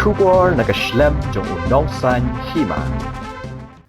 Kubor nakaslab jong udongsan hima.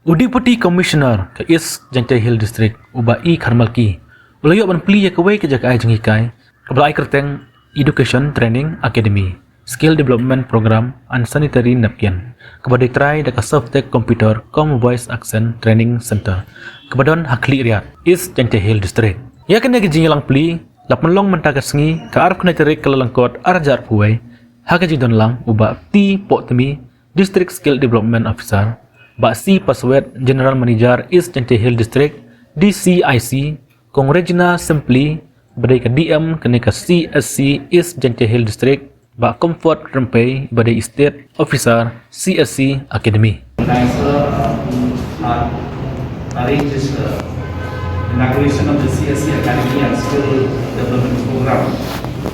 Udipati Commissioner ke East Jante Hill District uba I Kharmalki ulayo ban pli ya kawai ke jakai jengikai kebalai kerteng Education Training Academy Skill Development Program and Sanitary Napkin kepada try dekat Softech Computer Com Voice Accent Training Center kebadon Hakli Riyadh East Jante Hill District ya kena ke jingilang pli lap melong mentakat sengi ke araf kena terik kelalangkot arjar puai haka jidon lang uba T Poktemi District Skill Development Officer Bak C Paswet General Manager East Jante Hill District DCIC Kong Regina Simply badai ke DM kena ke CSC East Jante Hill District Bak Comfort Rempai badai State Officer CSC Academy. Arrange this inauguration of the CSC Academy and Skill Development Program.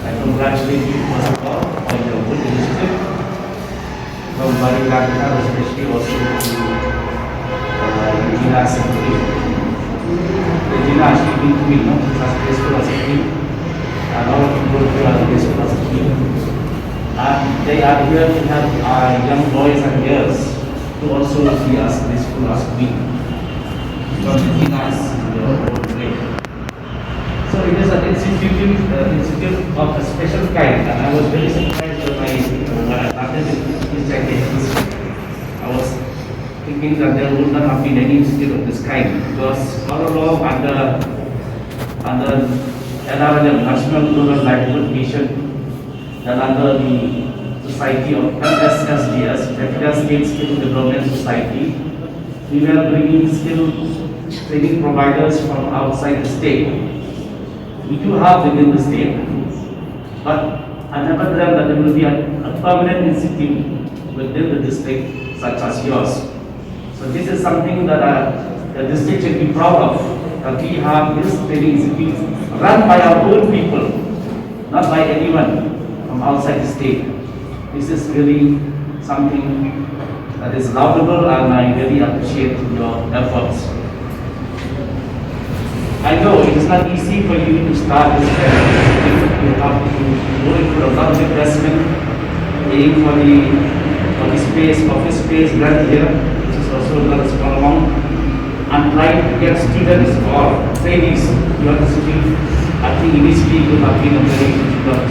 I congratulate you first of all on your good initiative from Bali Lakita, especially also to Regina Simply. Regina actually been to me, no? As a philosophy, and all of people who are in this philosophy. And they are here to help our young boys and girls to also see us this philosophy. From Regina is your own way. So it is an institute of a special kind, and I was very surprised when I started this activity. I was thinking that there would not have been any institute of this kind because all along under NRLM, National Rural Livelihood Mission, and under the Society of MSSDS, Metro State Skill Development Society, we were bringing skill training providers from outside the state. We do have within the state, but I never dreamt that there will be a permanent institute within the district such as yours. So this is something that the district should be proud of, that we have this training institute run by our own people, not by anyone from outside the state. This is really something that is laudable, and I really appreciate your efforts. I know it is not easy for you to start this journey. You have to go into a lot of investment, paying for the space, office space, rent here, which is also not a small amount, and trying to get students or trainees to your institute. I think initially it would have been a very difficult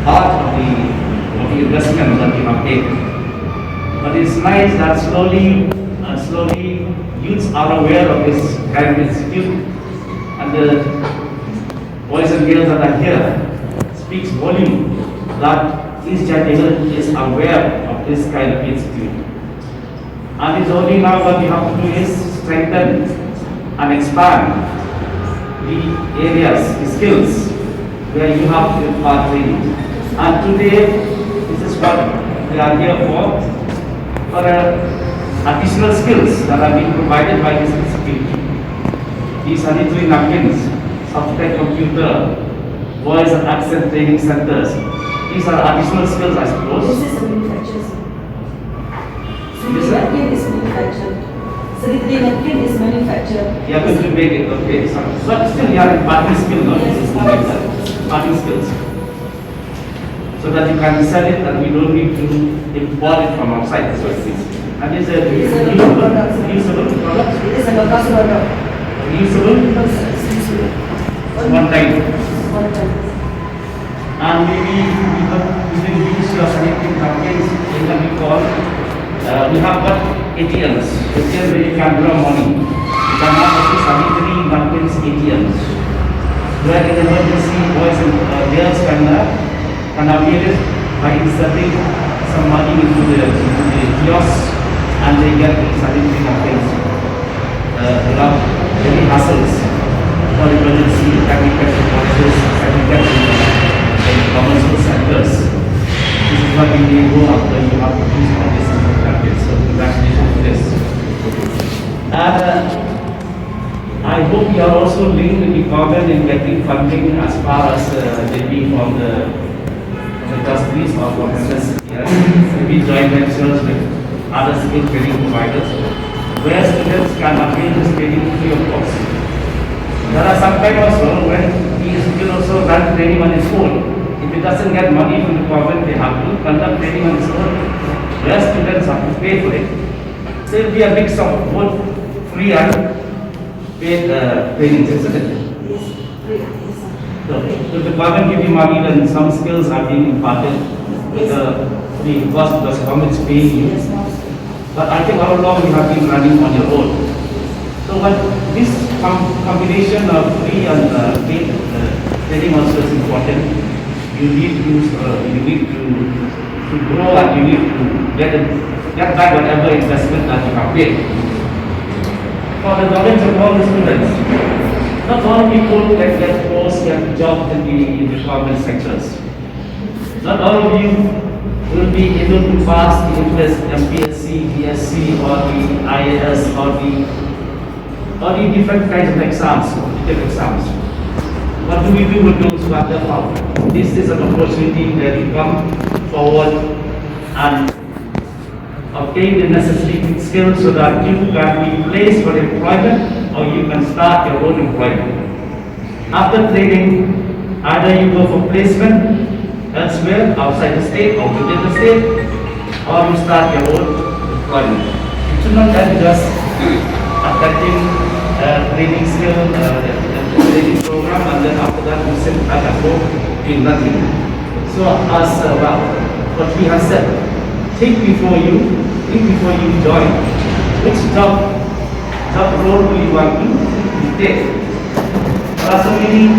part of the investment that you have made. But it's nice that slowly youths are aware of this kind of institute, and the boys and girls that are here speaks volume that East Jante Hill is aware of this kind of institute. And it's only now what we have to do is strengthen and expand the areas, the skills where you have to impart training. And today, this is what we are here for additional skills that are being provided by this institute. These sanitary napkins, Softech Computer, Voice and Accent Training Centers. These are additional skills, I suppose. This is a manufacturer. Sanitary napkin is manufactured. Sanitary napkin is manufactured. You are going to make it, okay. But still you are imparting skill, no? This is imparting skills. So that you can sell it and we don't need to import it from outside. That's what it is. And is a reusable product. It is a local product. Reusable? One time. One time. And maybe we will use your sanitary napkins in what we call, we have got ATMs, where you can draw money. You can have also sanitary napkins ATMs, where in emergency boys and girls can avail it by inserting some money into the kiosk, and they get sanitary napkins without any hassles for emergency technical boxes and in commercial centers. This is what we go after you have to use all this napkins. So congratulations for this. And I hope you are also linked with the government in getting funding as far as maybe from the industries or from maybe joint ventures with other skill training providers, where students can avail this training free of cost. There are some time also when he will also run training on his own. It it doesn't get money from the government, they have to conduct training on its own. Where students have to pay for it. So it will be a mix of both free and paid trainings, isn't it? Yes, yes, sir. So if the government give you money, then some skills are being imparted with the free cost because government is paying you. Yes, ma'am. But I think how long you have been running on your own. So but this combination of free and paid training also is important. You need to grow and you need to get back whatever investment that you have paid. For the knowledge of all the students, not all people can get posts, get jobs in the government sectors. Not all of you will be able to pass the MPSC, BSc or the IAS or the different kinds of exams, competitive exams. What do we do with those who are left out? This is an opportunity where you come forward and obtain the necessary skills so that you can be placed for employment or you can start your own employment. After training, either you go for placement elsewhere, outside the state or within the state, or you start your own employment. It should not end just attending training skill, training program, and then after that you sit back at home doing nothing. So as what we have said, think before you join. Which job role do you want to take? There are so many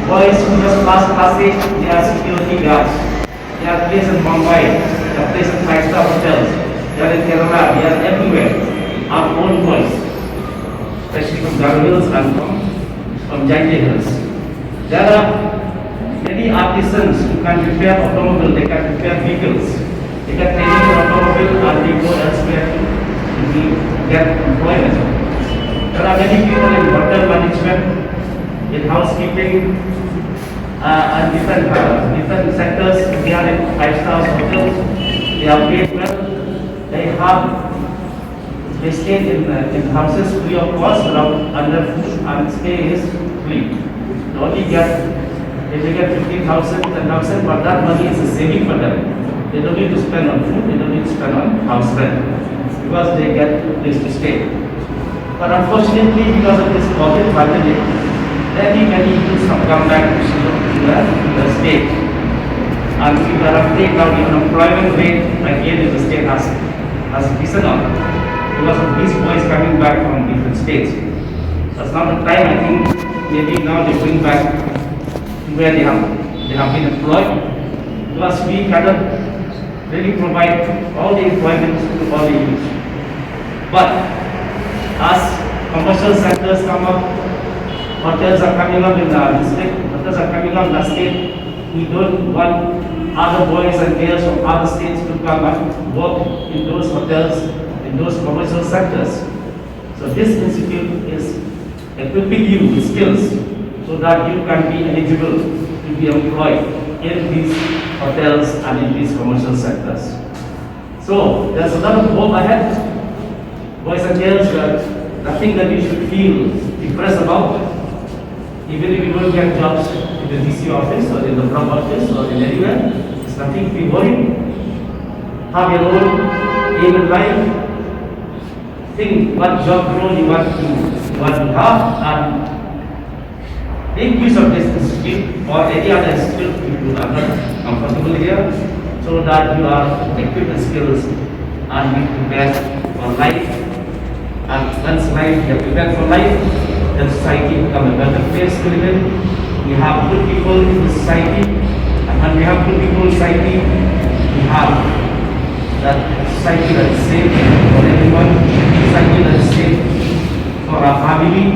boys who just pass class 8, they are security guards. They are placed in Mumbai, they are placed in 5-star hotels, they are in Kerala, they are everywhere. Our own boys, especially from Garo Hills and from Jaiti Hills. There are many artisans who can repair automobiles, they can repair vehicles. They get training in automobile and they go elsewhere to get employment. There are many people in hotel management, in housekeeping, and different sectors. They are in 5-star hotels. They are paid well. They stay in houses free of cost, and their food and stay is free. They only get 15,000, 10,000, but that money is a saving for them. They don't need to spend on food. They don't need to spend on house rent because they get a place to stay. But unfortunately, because of this COVID pandemic, many youths have come back to the state. And we are afraid now the unemployment rate again in the state has risen up because of these boys coming back from different states. That's not the time. I think maybe now they bring back to where they have been employed. Plus we cannot really provide all the employment to all the youth. But as commercial sectors come up, hotels are coming up in the district, hotels are coming up in the state, we don't want other boys and girls from other states to come and work in those hotels, in those commercial sectors. So this institute is equipping you with skills so that you can be eligible to be employed in these hotels and in these commercial sectors. So there's a lot of hope ahead. Boys and girls, nothing that you should feel depressed about. Even if you don't get jobs in the DC office or in the Block office or in anywhere, there's nothing to be worried. Have your own aim in life. Think what job role you want to have and make use of this institute or any other institute if you are not comfortable here, so that you are equipped with skills and be prepared for life. And once you are prepared for life, then society becomes a better place to live in. We have good people in the society, and when we have good people in society, we have that society that is safe for everyone, society that is safe for our family,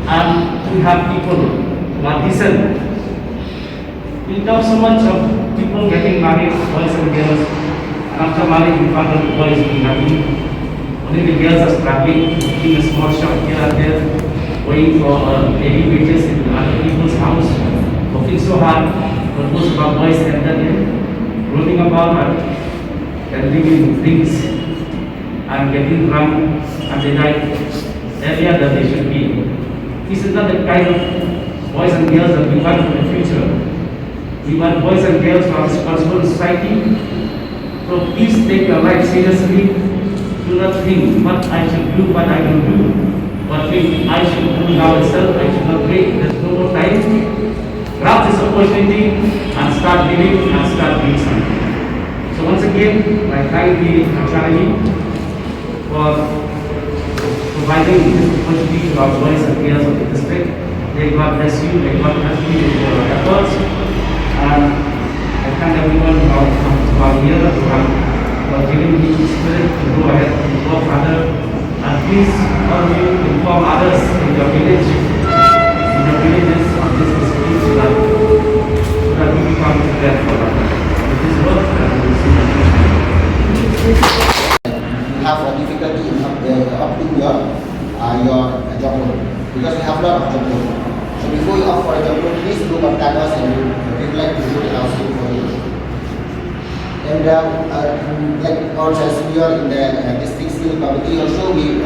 and we have people who are decent. We talk so much of people getting married, boys and girls, and after marriage we find that the boys doing nothing. Only the girls are struggling, keeping a small shop here and there, going for daily wages in other people's house, working so hard, but most of our boys ended in roaming about and living drinks and getting drunk, and they died earlier than they should be. This is not the kind of boys and girls that we want for the future. even boys and girls are responsible in society. So please take your life seriously. Do not think what I should do, what I will do. But think I should do now itself, I should not wait, there's no more time. Grab this opportunity and start living and start doing something. So once again, I thank the Academy for providing this opportunity to our boys and girls of the district. May God bless you, may God bless you with your efforts. And I thank everyone who are here, for giving me the spirit to go ahead and work harder. And please, all of you, inform others in your villages of this dispute so that we become prepared for that. It is work that we will see. You have a difficulty in opting your job role because we have a lot of job role. So before you opt for a job role, please do contact us and we would like to do it also for you. And like also as we are in the district skill committee also we